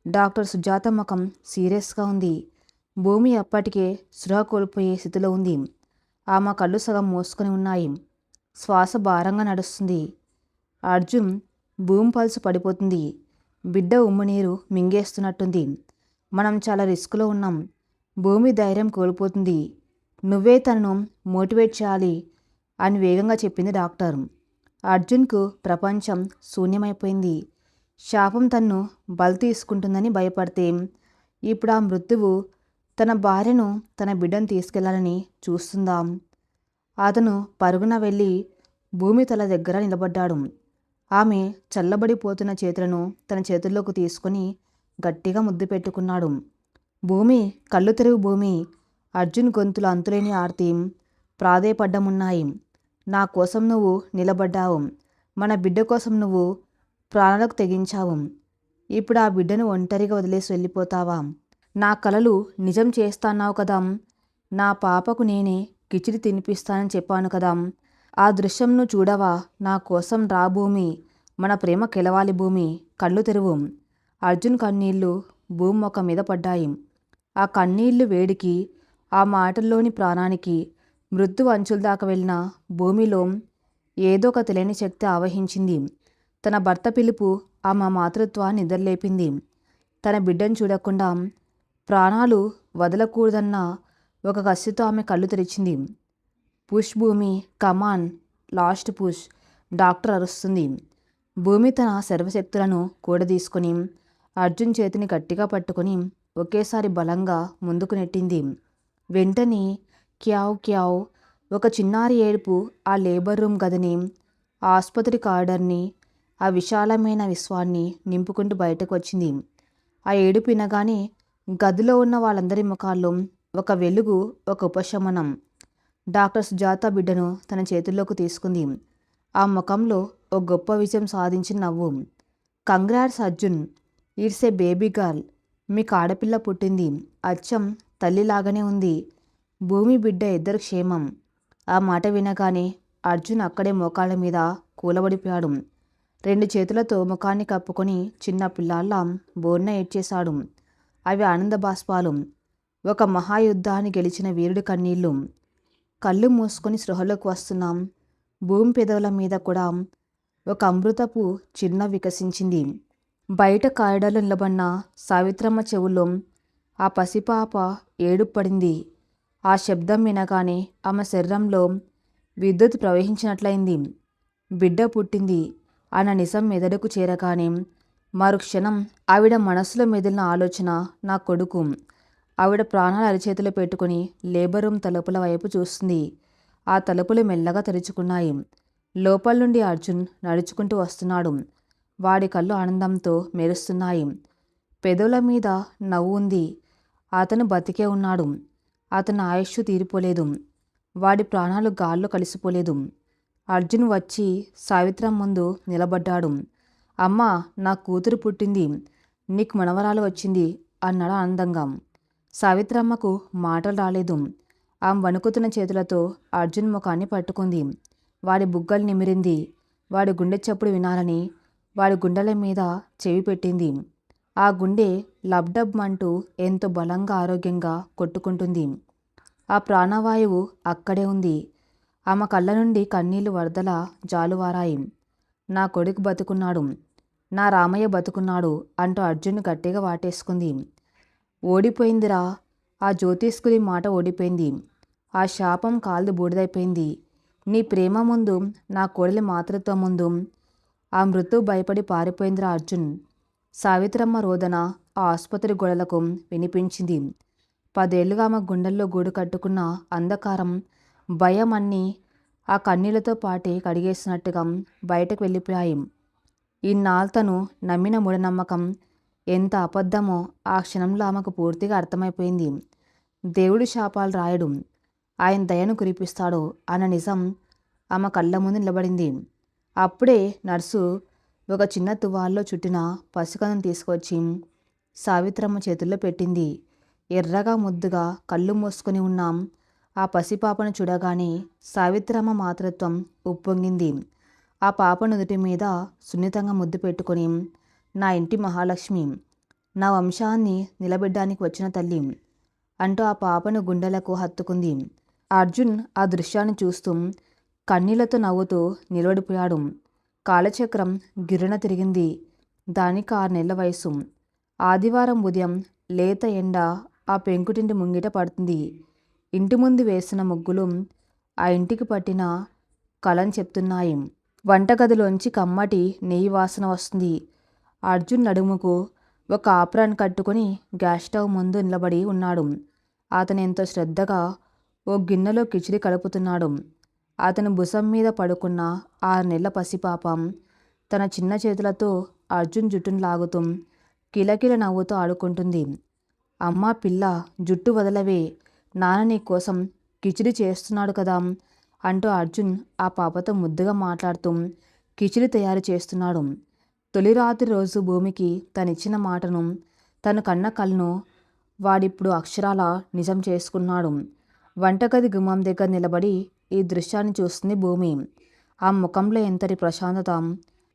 డాక్టర్ సుజాత ముఖం సీరియస్గా ఉంది. భూమి అప్పటికే స్పృహ కోల్పోయే స్థితిలో ఉంది. ఆమె కళ్ళు సగం మూసుకొని ఉన్నాయి. శ్వాస భారంగా నడుస్తుంది. అర్జున్ భూమి పల్సు పడిపోతుంది. బిడ్డ ఉమ్మనీరు మింగేస్తున్నట్టుంది. మనం చాలా రిస్క్లో ఉన్నాం. భూమి ధైర్యం కోల్పోతుంది. నువ్వే తనను మోటివేట్ చేయాలి అని వేగంగా చెప్పింది డాక్టర్. అర్జున్కు ప్రపంచం శూన్యమైపోయింది. శాపం తన్ను బలి తీసుకుంటుందని భయపడితే ఇప్పుడు ఆ మృత్యువు తన భార్యను తన బిడ్డను తీసుకెళ్లాలని చూస్తుందా? అతను పరుగున వెళ్ళి భూమి తల దగ్గర నిలబడ్డాడు. ఆమె చల్లబడిపోతున్న చేతులను తన చేతుల్లోకి తీసుకొని గట్టిగా ముద్దు పెట్టుకున్నాడు. భూమి, కళ్ళు తెరువు భూమి. అర్జున్ గొంతులో అంతులేని ఆర్తి, ప్రాధేయపడ్డమున్నాయి. నా కోసం నువ్వు నిలబడ్డావు. మన బిడ్డ కోసం నువ్వు ప్రాణాలకు తెగించావు. ఇప్పుడు ఆ బిడ్డను ఒంటరిగా వదిలేసి వెళ్ళిపోతావా? నా కలలు నిజం చేస్తాన్నావు కదా. నా పాపకు నేనే కిచిడి తినిపిస్తానని చెప్పాను కదా. ఆ దృశ్యంను చూడవా? నా కోసం రా భూమి. మన ప్రేమ కెలవాలి భూమి. కళ్ళు తెరువు. అర్జున్ కన్నీళ్లు భూమి మొక్క మీద పడ్డాయి. ఆ కన్నీళ్లు వేడికి, ఆ మాటల్లోని ప్రాణానికి మృత్యు అంచుల దాకా వెళ్ళిన భూమిలో ఏదో ఒక తెలియని శక్తి ఆవహించింది. తన భర్త పిలుపు ఆమె మాతృత్వాన్ని నిద్రలేపింది. తన బిడ్డను చూడకుండా ప్రాణాలు వదలకూడదన్న ఒక కసితో ఆమె కళ్ళు తెరిచింది. పుష్ భూమి, కమాన్, లాస్ట్ పుష్, డాక్టర్ అరుస్తుంది. భూమి తన సర్వశక్తులను కూడదీసుకొని అర్జున్ చేతిని గట్టిగా పట్టుకొని ఒకేసారి బలంగా ముందుకు నెట్టింది. వెంటనే క్యావ్ క్యావ్ ఒక చిన్నారి ఏడుపు ఆ లేబర్ రూమ్ గదిని, ఆసుపత్రి కారిడార్ని, ఆ విశాలమైన విశ్వాన్ని నింపుకుంటూ బయటకు వచ్చింది. ఆ ఏడుపు వినగానే గదిలో ఉన్న వాళ్ళందరి ముఖాల్లో ఒక వెలుగు, ఒక ఉపశమనం. డాక్టర్ సుజాత బిడ్డను తన చేతుల్లోకి తీసుకుంది. ఆ ముఖంలో ఒక గొప్ప విజయం సాధించిన నవ్వు. Congrats Arjun, it's a baby girl. మీకు ఆడపిల్ల పుట్టింది. అచ్చం తల్లిలాగానే ఉంది. భూమి, బిడ్డ ఇద్దరు క్షేమం. ఆ మాట వినగానే అర్జున్ అక్కడే మోకాళ్ళ మీద కూలబడిపోయాడు. 2 చేతులతో ముఖాన్ని కప్పుకొని చిన్న పిల్లాళ్ళ బోర్న ఏడ్చేశాడు. అవి ఆనంద బాష్పాలు. ఒక మహాయుద్ధాన్ని గెలిచిన వీరుడి కన్నీళ్లు. కళ్ళు మూసుకొని స్పృహలోకి వస్తున్నాం. భూమి పెదవుల మీద కూడా ఒక అమృతపు చిన్న వికసించింది. బయట కారిడార్లో నిలబడిన సావిత్రమ్మ చెవుల్లో ఆ పసిపాప ఏడుపు పడింది. ఆ శబ్దం వినగానే ఆమె శరీరంలో విద్యుత్ ప్రవహించినట్లయింది. బిడ్డ పుట్టింది అన్న నిజం మెదడుకు చేరగానే మరుక్షణం ఆవిడ మనసులో మెదిలిన ఆలోచన నా కొడుకు. ఆవిడ ప్రాణాలు అరిచేతిలో పెట్టుకుని లేబర్ రూమ్ తలుపుల వైపు చూస్తుంది. ఆ తలుపులు మెల్లగా తెరుచుకున్నాయి. లోపల నుండి అర్జున్ నడుచుకుంటూ వస్తున్నాడు. వాడి కళ్ళు ఆనందంతో మెరుస్తున్నాయి. పెదవుల మీద నవ్వు ఉంది. అతను బతికే ఉన్నాడు. అతని ఆయుష్ తీరిపోలేదు. వాడి ప్రాణాలు గాల్లో కలిసిపోలేదు. అర్జున్ వచ్చి సావిత్రమ్మ ముందు నిలబడ్డాడు. అమ్మా, నా కూతురు పుట్టింది. నీకు మనవరాలు వచ్చింది అన్నాడు ఆనందంగా. సావిత్రమ్మకు మాటలు రాలేదు. ఆమె వణుకుతున్న చేతులతో అర్జున్ ముఖాన్ని పట్టుకుంది. వాడి బుగ్గలు నిమిరింది. వాడి గుండె చప్పుడు వినాలని వాడి గుండెల మీద చెవి పెట్టింది. ఆ గుండె లబ్డబ్ అంటూ ఎంతో బలంగా, ఆరోగ్యంగా కొట్టుకుంటుంది. ఆ ప్రాణవాయువు అక్కడే ఉంది. ఆమె కళ్ళ నుండి కన్నీళ్లు వరదల జాలువారాయి. నా కొడుకు బతుకున్నాడు, నా రామయ్య బతుకున్నాడు అంటూ అర్జున్ గట్టిగా వాటేసుకుంది. ఓడిపోయిందిరా. ఆ జ్యోతిష్కుడి మాట ఓడిపోయింది. ఆ శాపం కాల్ది బూడిదైపోయింది. నీ ప్రేమ ముందు, నా కోడలి మాతృత్వం ముందు ఆ మృత్యు భయపడి పారిపోయిందిరా అర్జున్. సావిత్రమ్మ రోదన ఆ ఆసుపత్రి గోడలకు వినిపించింది. 10 ఏళ్లుగా ఆమె గుండెల్లో గూడు కట్టుకున్న అంధకారం, భయం అన్నీ ఆ కన్నీళ్లతో పాటే కడిగేసినట్టుగా బయటకు వెళ్ళిపోయాయి. ఇన్నాళ్ళు తను నమ్మిన మూఢనమ్మకం ఎంత అబద్ధమో ఆ క్షణంలో ఆమెకు పూర్తిగా అర్థమైపోయింది. దేవుడు శాపాలు రాయడు, ఆయన దయను కురిపిస్తాడు అన్న నిజం ఆమె కళ్ళ ముందు నిలబడింది. అప్పుడే నర్సు ఒక చిన్న తువాల్లో చుట్టిన పసికందును తీసుకొచ్చి సావిత్రమ్మ చేతుల్లో పెట్టింది. ఎర్రగా ముద్దుగా కళ్ళు మూసుకొని ఉన్నాం. ఆ పసిపాపను చూడగానే సావిత్రమ్మ మాతృత్వం ఉప్పొంగింది. ఆ పాప నుదుటి మీద సున్నితంగా ముద్దు పెట్టుకొని, నా ఇంటి మహాలక్ష్మి, నా వంశాన్ని నిలబెట్టడానికి వచ్చిన తల్లి అంటూ ఆ పాపను గుండెలకు హత్తుకుంది. అర్జున్ ఆ దృశ్యాన్ని చూస్తూ కన్నీళ్లతో నవ్వుతూ నిలబడిపోయాడు. కాలచక్రం గిర్రున తిరిగింది. దానికి 6 నెలల వయసు. ఆదివారం ఉదయం లేత ఎండ ఆ పెంకుటింటి ముంగిట పడుతుంది. ఇంటి ముందు వేసిన ముగ్గులు ఆ ఇంటికి పట్టిన కళని చెప్తున్నాయి. వంటగదిలోంచి కమ్మటి నెయ్యి వాసన వస్తుంది. అర్జున్ నడుముకు ఒక ఆప్రాన్ కట్టుకొని గ్యాస్ స్టవ్ ముందు నిలబడి ఉన్నాడు. అతను ఎంతో శ్రద్ధగా ఓ గిన్నెలో కిచిడి కలుపుతున్నాడు. అతని భుజం మీద పడుకున్న 6 నెలల పసిపాప తన చిన్న చేతులతో అర్జున్ జుట్టును లాగుతూ కిలకిల నవ్వుతూ ఆడుకుంటుంది. అమ్మా పిల్ల, జుట్టు వదలవే, నాన్న నీ కోసం కిచిడి చేస్తున్నాడు కదా అంటూ అర్జున్ ఆ పాపతో ముద్దుగా మాట్లాడుతూ కిచిడి తయారు చేస్తున్నాడు. తొలి రాత్రి రోజు భూమికి తనిచ్చిన మాటను, తను కన్న కలను వాడిప్పుడు అక్షరాల నిజం చేసుకున్నాడు. వంటగది గుమ్మం దగ్గర నిలబడి ఈ దృశ్యాన్ని చూస్తుంది భూమి. ఆ ముఖంలో ఎంతటి ప్రశాంతత!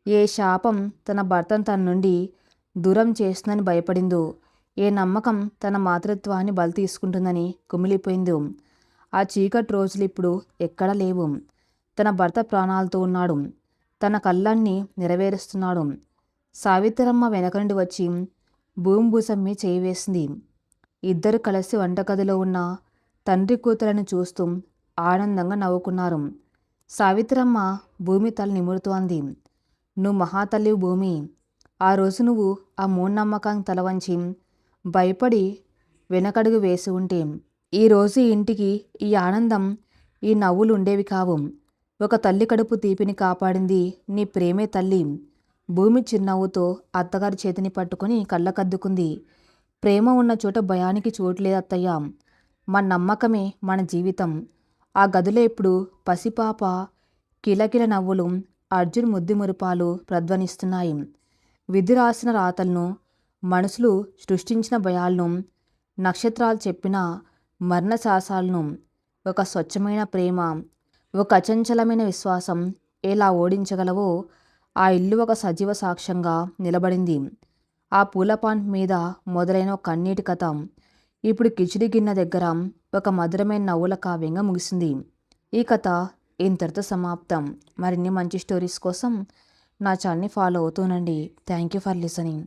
ఏ శాపం తన భర్తను తన నుండి దూరం చేస్తుందని భయపడిందో, ఏ నమ్మకం తన మాతృత్వాన్ని బలి తీసుకుంటుందని కుమిలిపోయిందో. ఆ చీకటి రోజులు ఇప్పుడు ఎక్కడా లేవు. తన భర్త ప్రాణాలతో ఉన్నాడు. తన కళ్ళన్నీ నెరవేరుస్తున్నాడు. సావిత్రమ్మ వెనక నుండి వచ్చి భూమి భుజం మీద చేయి వేసింది. ఇద్దరు కలిసి వంటగదిలో ఉన్న తండ్రి కూతురని చూస్తూ ఆనందంగా నవ్వుకున్నారు. సావిత్రమ్మ భూమి తల నిమురుతూ అంది, నువ్వు మహాతల్లివి భూమి. ఆ రోజు నువ్వు ఆ మూఢనమ్మకానికి తల వంచి భయపడి వెనకడుగు వేసి ఉంటే ఈరోజు ఈ ఇంటికి ఈ ఆనందం, ఈ నవ్వులు ఉండేవి కావు. ఒక తల్లి కడుపు తీపిని కాపాడింది నీ ప్రేమే తల్లి. భూమి చిరునవ్వుతో అత్తగారి చేతిని పట్టుకుని కళ్ళకద్దుకుంది. ప్రేమ ఉన్న చోట భయానికి చోటు లేదు అత్తయ్య. మన నమ్మకమే మన జీవితం. ఆ గదిలో ఇప్పుడు పసిపాప కిలకిల నవ్వులు, అర్జున్ ముద్దు మురిపాలు ప్రధ్వనిస్తున్నాయి. విధి రాసిన రాతలను, మనుషులు సృష్టించిన భయాలను, నక్షత్రాలు చెప్పిన మరణశాసనాలను ఒక స్వచ్ఛమైన ప్రేమ, ఒక అచంచలమైన విశ్వాసం ఎలా ఓడించగలవో ఆ ఇల్లు ఒక సజీవ సాక్ష్యంగా నిలబడింది. ఆ పూలపాన్ మీద మొదలైన ఒక కన్నీటి కథ ఇప్పుడు కిచిడి గిన్నె దగ్గర ఒక మధురమైన నవ్వుల కావ్యంగా ముగిసింది. ఈ కథ ఇంతటితో సమాప్తం. మరిన్ని మంచి స్టోరీస్ కోసం నా ఛానల్ని ఫాలో అవుతూనండి. Thank you for listening.